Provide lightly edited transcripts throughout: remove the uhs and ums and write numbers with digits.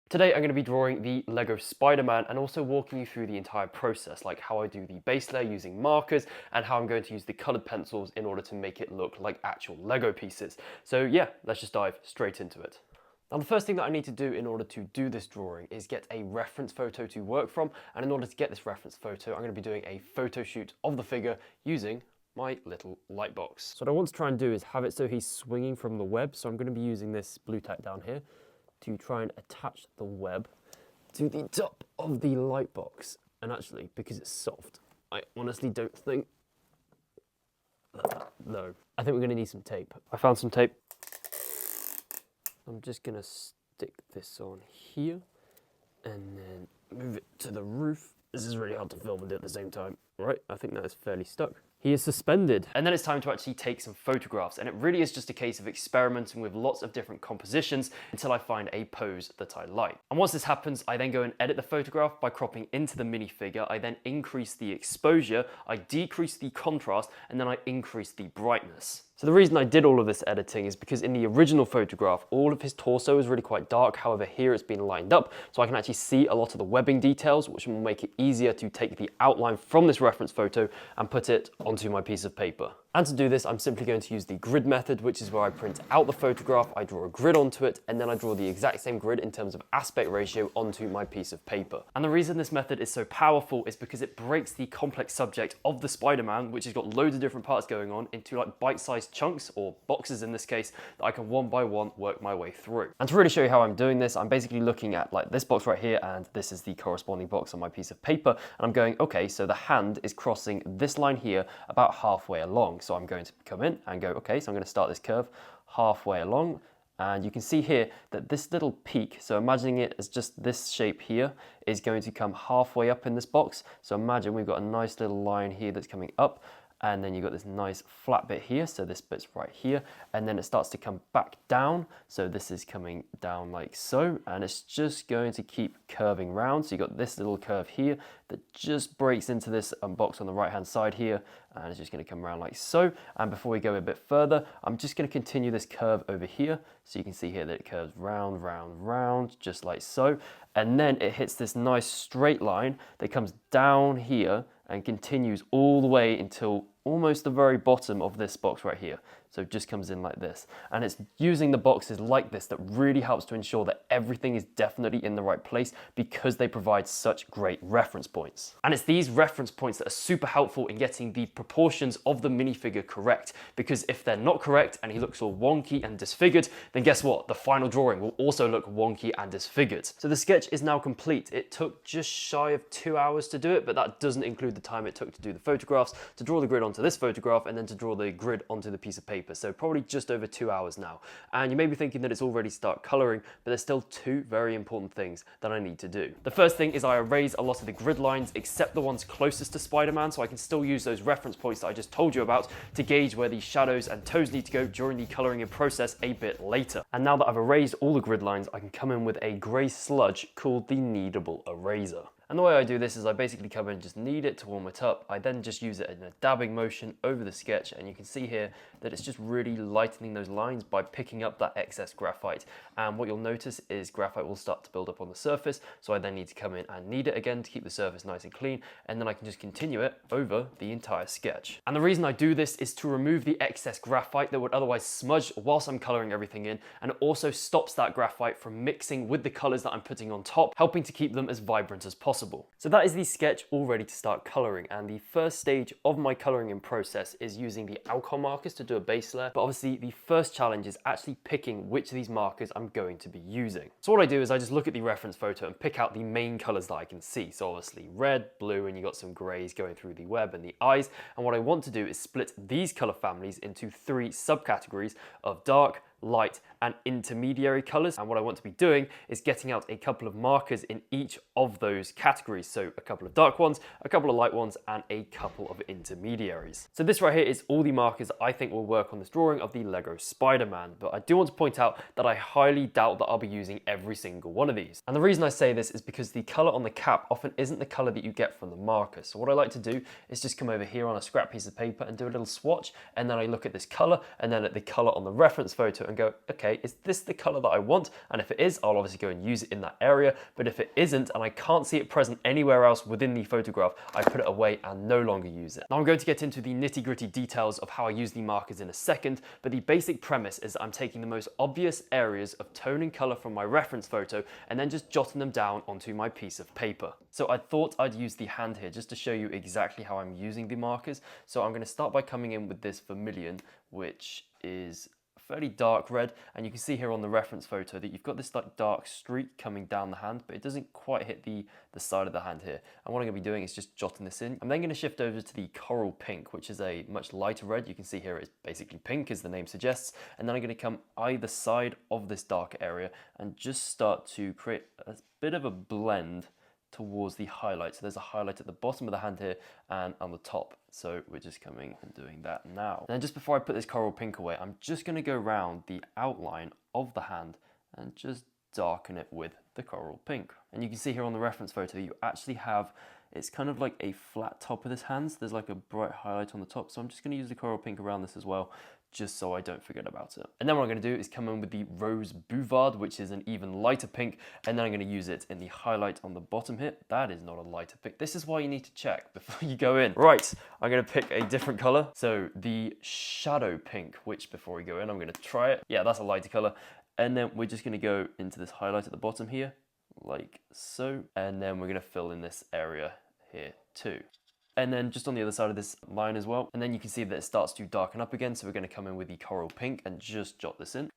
Today I'm going to be drawing the Lego Spider-Man and also walking you through the entire process, like how I do the base layer using markers and how I'm going to use the colored pencils in order to make it look like actual Lego pieces. So yeah, let's just dive straight into it. Now the first thing that I need to do in order to do this drawing is get a reference photo to work from, and in order to get this reference photo I'm going to be doing a photo shoot of the figure using my little light box. So what I want to try and do is have it so he's swinging from the web, so I'm going to be using this blue tack down here to try and attach the web to the top of the light box. And actually, because it's soft, I honestly don't think, no. I think we're going to need some tape. I found some tape. I'm just going to stick this on here and then move it to the roof. This is really hard to film and do at the same time. Right, I think that is fairly stuck. He is suspended. And then it's time to actually take some photographs, and it really is just a case of experimenting with lots of different compositions until I find a pose that I like. And once this happens, I then go and edit the photograph by cropping into the minifigure. I then increase the exposure, I decrease the contrast, and then I increase the brightness. So the reason I did all of this editing is because in the original photograph, all of his torso is really quite dark. However, here it's been lined up, so I can actually see a lot of the webbing details, which will make it easier to take the outline from this reference photo and put it onto my piece of paper. And to do this, I'm simply going to use the grid method, which is where I print out the photograph, I draw a grid onto it, and then I draw the exact same grid in terms of aspect ratio onto my piece of paper. And the reason this method is so powerful is because it breaks the complex subject of the Spider-Man, which has got loads of different parts going on, into like bite-sized chunks, or boxes in this case, that I can one by one work my way through. And to really show you how I'm doing this, I'm basically looking at like this box right here, and this is the corresponding box on my piece of paper, and I'm going, okay, so the hand is crossing this line here about halfway along. So I'm going to come in and go, okay, so I'm going to start this curve halfway along. And you can see here that this little peak, so imagining it as just this shape here, is going to come halfway up in this box. So imagine we've got a nice little line here that's coming up, and then you've got this nice flat bit here, so this bit's right here, and then it starts to come back down, so this is coming down like so, and it's just going to keep curving round. So you've got this little curve here that just breaks into this box on the right hand side here, and it's just going to come around like so. And before we go a bit further, I'm just going to continue this curve over here, so you can see here that it curves round, round, round, just like so, and then it hits this nice straight line that comes down here and continues all the way until almost the very bottom of this box right here. So it just comes in like this. And it's using the boxes like this that really helps to ensure that everything is definitely in the right place, because they provide such great reference points. And it's these reference points that are super helpful in getting the proportions of the minifigure correct, because if they're not correct and he looks all wonky and disfigured, then guess what? The final drawing will also look wonky and disfigured. So the sketch is now complete. It took just shy of 2 hours to do it, but that doesn't include the time it took to do the photographs, to draw the grid onto this photograph, and then to draw the grid onto the piece of paper. So probably just over 2 hours now. And you may be thinking that it's already start coloring, but there's still two very important things that I need to do. The first thing is I erase a lot of the grid lines except the ones closest to Spider-Man, so I can still use those reference points that I just told you about to gauge where the shadows and toes need to go during the coloring in process a bit later. And now that I've erased all the grid lines, I can come in with a grey sludge called the kneadable eraser. And the way I do this is I basically come in and just knead it to warm it up. I then just use it in a dabbing motion over the sketch, and you can see here that it's just really lightening those lines by picking up that excess graphite. And what you'll notice is graphite will start to build up on the surface, so I then need to come in and knead it again to keep the surface nice and clean, and then I can just continue it over the entire sketch. And the reason I do this is to remove the excess graphite that would otherwise smudge whilst I'm coloring everything in, and it also stops that graphite from mixing with the colors that I'm putting on top, helping to keep them as vibrant as possible. So that is the sketch all ready to start coloring, and the first stage of my coloring in process is using the alcohol markers to do a base layer, but obviously the first challenge is actually picking which of these markers I'm going to be using. So what I do is I just look at the reference photo and pick out the main colors that I can see. So obviously red, blue, and you got some grays going through the web and the eyes, and what I want to do is split these color families into 3 subcategories of dark, light, and intermediary colors. And what I want to be doing is getting out a couple of markers in each of those categories. So a couple of dark ones, a couple of light ones, and a couple of intermediaries. So this right here is all the markers I think will work on this drawing of the Lego Spider-Man. But I do want to point out that I highly doubt that I'll be using every single one of these. And the reason I say this is because the color on the cap often isn't the color that you get from the marker. So what I like to do is just come over here on a scrap piece of paper and do a little swatch, and then I look at this color and then at the color on the reference photo and go, okay, is this the color that I want? And if it is, I'll obviously go and use it in that area. But if it isn't, and I can't see it present anywhere else within the photograph, I put it away and no longer use it. Now I'm going to get into the nitty-gritty details of how I use the markers in a second, but the basic premise is that I'm taking the most obvious areas of tone and color from my reference photo and then just jotting them down onto my piece of paper. So I thought I'd use the hand here just to show you exactly how I'm using the markers. So I'm going to start by coming in with this vermilion, which is fairly dark red, and you can see here on the reference photo that you've got this like dark streak coming down the hand, but it doesn't quite hit the side of the hand here. And what I'm going to be doing is just jotting this in. I'm then going to shift over to the coral pink, which is a much lighter red. You can see here it's basically pink, as the name suggests, and then I'm going to come either side of this darker area and just start to create a bit of a blend towards the highlight. So there's a highlight at the bottom of the hand here and on the top. So we're just coming and doing that now. And then just before I put this coral pink away, I'm just going to go around the outline of the hand and just darken it with the coral pink. And you can see here on the reference photo, you actually have, it's kind of like a flat top of this hand. So there's like a bright highlight on the top. So I'm just going to use the coral pink around this as well, just so I don't forget about it. And then what I'm going to do is come in with the Rose Bouvard, which is an even lighter pink, and then I'm going to use it in the highlight on the bottom here. That is not a lighter pink. This is why you need to check before you go in. Right, I'm going to pick a different color. So the Shadow Pink, which before we go in, I'm going to try it. Yeah, that's a lighter color. And then we're just going to go into this highlight at the bottom here, like so. And then we're going to fill in this area here too. And then just on the other side of this line as well. And then you can see that it starts to darken up again. So we're going to come in with the coral pink and just jot this in.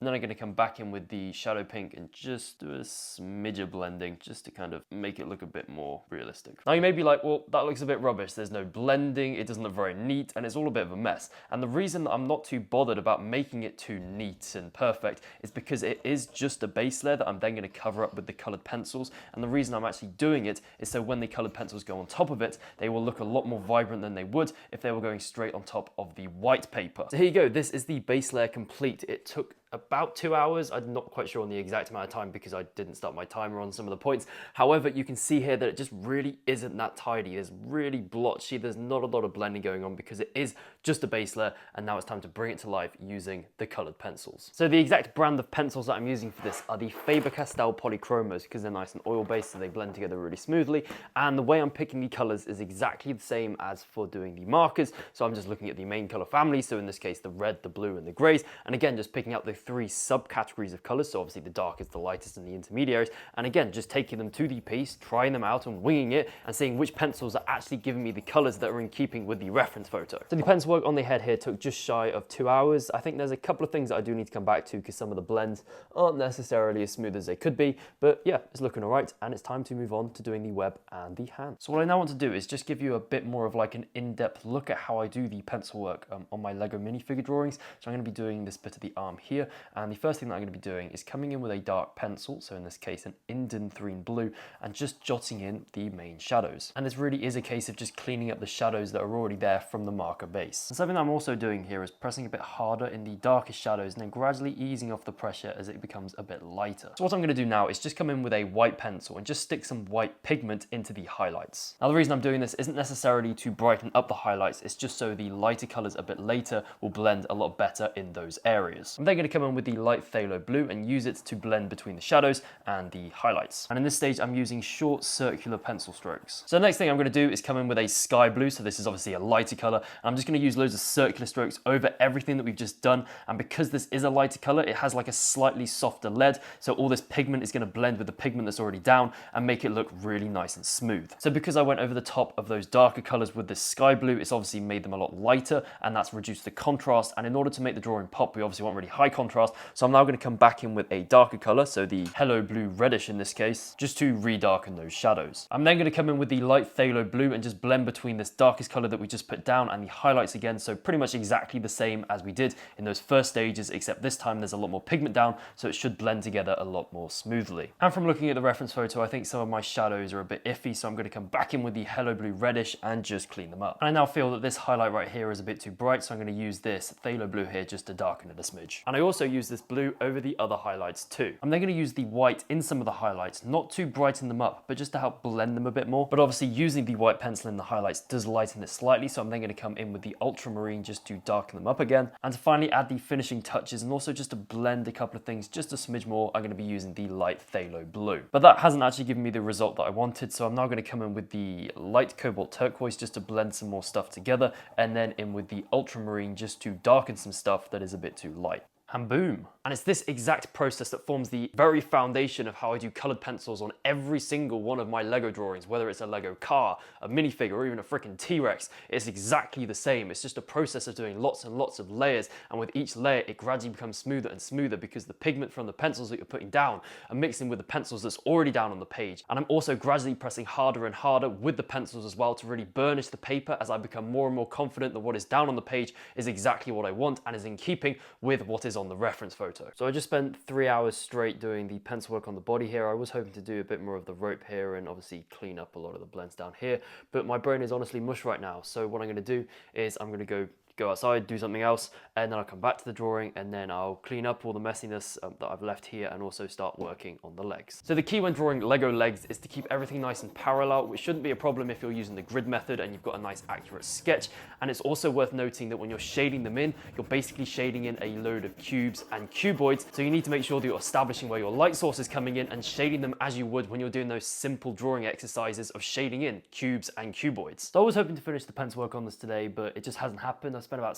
And then I'm going to come back in with the shadow pink and just do a smidge of blending just to kind of make it look a bit more realistic. Now you may be like, well, that looks a bit rubbish. There's no blending, it doesn't look very neat, and it's all a bit of a mess. And the reason that I'm not too bothered about making it too neat and perfect is because it is just a base layer that I'm then going to cover up with the colored pencils. And the reason I'm actually doing it is so when the colored pencils go on top of it, they will look a lot more vibrant than they would if they were going straight on top of the white paper. So here you go, this is the base layer complete. It took about 2 hours. I'm not quite sure on the exact amount of time because I didn't start my timer on some of the points. However, you can see here that it just really isn't that tidy. There's really blotchy. There's not a lot of blending going on because it is just a base layer, and now it's time to bring it to life using the colored pencils. So the exact brand of pencils that I'm using for this are the Faber-Castell Polychromos because they're nice and oil-based, so they blend together really smoothly. And the way I'm picking the colors is exactly the same as for doing the markers. So I'm just looking at the main color family. So in this case, the red, the blue, and the grays. And again, just picking out the 3 subcategories of colors. So obviously the darkest, the lightest, and the intermediaries. And again, just taking them to the piece, trying them out and winging it and seeing which pencils are actually giving me the colors that are in keeping with the reference photo. So the pencil work on the head here took just shy of 2 hours. I think there's a couple of things that I do need to come back to because some of the blends aren't necessarily as smooth as they could be. But yeah, it's looking all right. And it's time to move on to doing the web and the hand. So what I now want to do is just give you a bit more of like an in-depth look at how I do the pencil work on my Lego minifigure drawings. So I'm going to be doing this bit of the arm here. And the first thing that I'm going to be doing is coming in with a dark pencil, so in this case an Indanthrene blue, and just jotting in the main shadows. And this really is a case of just cleaning up the shadows that are already there from the marker base. And something that I'm also doing here is pressing a bit harder in the darkest shadows and then gradually easing off the pressure as it becomes a bit lighter. So what I'm going to do now is just come in with a white pencil and just stick some white pigment into the highlights. Now the reason I'm doing this isn't necessarily to brighten up the highlights, it's just so the lighter colors a bit later will blend a lot better in those areas. I'm then going to come in with the light phthalo blue and use it to blend between the shadows and the highlights. And in this stage, I'm using short circular pencil strokes. So the next thing I'm going to do is come in with a sky blue. So this is obviously a lighter color. And I'm just going to use loads of circular strokes over everything that we've just done. And because this is a lighter color, it has like a slightly softer lead. So all this pigment is going to blend with the pigment that's already down and make it look really nice and smooth. So because I went over the top of those darker colors with this sky blue, it's obviously made them a lot lighter, and that's reduced the contrast. And in order to make the drawing pop, we obviously want really high contrast. So I'm now going to come back in with a darker color, so the hello blue reddish in this case, just to redarken those shadows. I'm then going to come in with the light phthalo blue and just blend between this darkest color that we just put down and the highlights again, so pretty much exactly the same as we did in those first stages, except this time there's a lot more pigment down, so it should blend together a lot more smoothly. And from looking at the reference photo, I think some of my shadows are a bit iffy, so I'm going to come back in with the hello blue reddish and just clean them up. And I now feel that this highlight right here is a bit too bright, so I'm going to use this phthalo blue here just to darken it a smidge. And I also use this blue over the other highlights too. I'm then going to use the white in some of the highlights, not to brighten them up, but just to help blend them a bit more. But obviously using the white pencil in the highlights does lighten it slightly, so I'm then going to come in with the ultramarine just to darken them up again. And to finally add the finishing touches and also just to blend a couple of things just a smidge more, I'm going to be using the light phthalo blue. But that hasn't actually given me the result that I wanted, so I'm now going to come in with the light cobalt turquoise just to blend some more stuff together, and then in with the ultramarine just to darken some stuff that is a bit too light. And boom. And it's this exact process that forms the very foundation of how I do colored pencils on every single one of my Lego drawings, whether it's a Lego car, a minifigure, or even a freaking T-Rex. It's exactly the same. It's just a process of doing lots and lots of layers, and with each layer it gradually becomes smoother and smoother because the pigment from the pencils that you're putting down are mixing with the pencils that's already down on the page. And I'm also gradually pressing harder and harder with the pencils as well to really burnish the paper as I become more and more confident that what is down on the page is exactly what I want and is in keeping with what is on the reference photo. So I just spent 3 hours straight doing the pencil work on the body here. I was hoping to do a bit more of the rope here and obviously clean up a lot of the blends down here, but my brain is honestly mush right now. So what I'm going to do is I'm going to go outside, do something else, and then I'll come back to the drawing and then I'll clean up all the messiness that I've left here and also start working on the legs. So the key when drawing Lego legs is to keep everything nice and parallel, which shouldn't be a problem if you're using the grid method and you've got a nice accurate sketch. And it's also worth noting that when you're shading them in, you're basically shading in a load of cubes and cuboids. So you need to make sure that you're establishing where your light source is coming in and shading them as you would when you're doing those simple drawing exercises of shading in cubes and cuboids. So I was hoping to finish the pencil work on this today, but it just hasn't happened. I spent about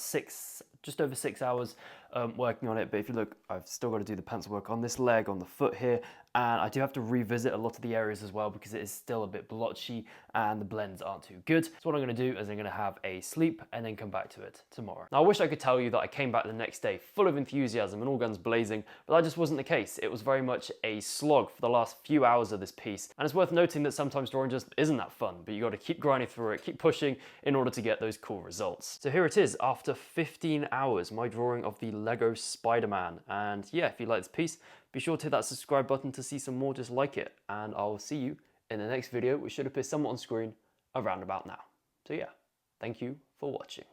just over 6 hours working on it, but if you look, I've still got to do the pencil work on this leg, on the foot here, and I do have to revisit a lot of the areas as well because it is still a bit blotchy and the blends aren't too good. So what I'm going to do is I'm going to have a sleep and then come back to it tomorrow. Now I wish I could tell you that I came back the next day full of enthusiasm and all guns blazing, but that just wasn't the case. It was very much a slog for the last few hours of this piece, and it's worth noting that sometimes drawing just isn't that fun, but you got to keep grinding through it, keep pushing in order to get those cool results. So here it is, after 15 hours, my drawing of the Lego Spider-Man. And yeah, if you like this piece, be sure to hit that subscribe button to see some more just like it, and I'll see you in the next video, which should appear somewhat on screen around about now. So yeah, thank you for watching.